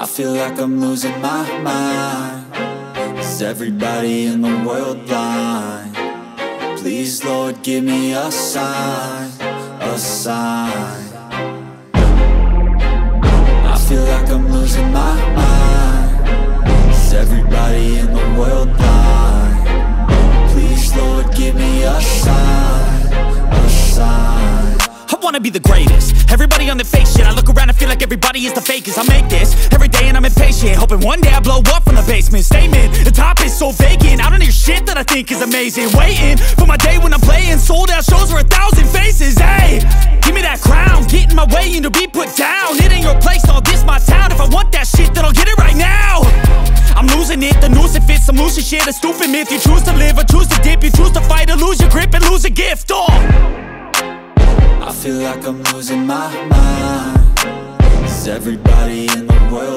I feel like I'm losing my mind. Is everybody in the world blind? Please, Lord, give me a sign, a sign. I feel like I'm losing my mind. Is everybody in the world blind? Please, Lord, give me a sign, a sign. I wanna be the greatest. Everybody on the fake shit. I look around and feel like everybody is the fakest. I make this every day and I'm impatient, hoping one day I blow up from the basement. Statement, the top is so vacant. I don't hear shit that I think is amazing. Waiting for my day when I'm playing sold out shows for 1,000 faces. Hey, give me that crown, get in my way and to be put down. It ain't your place, all this my town. If I want that shit, then I'll get it right now. I'm losing it, the noose it fits. I'm losing shit, a stupid myth. You choose to live or choose to dip. You choose to fight or lose your grip and lose a gift. I feel like I'm losing my mind. Is everybody in the world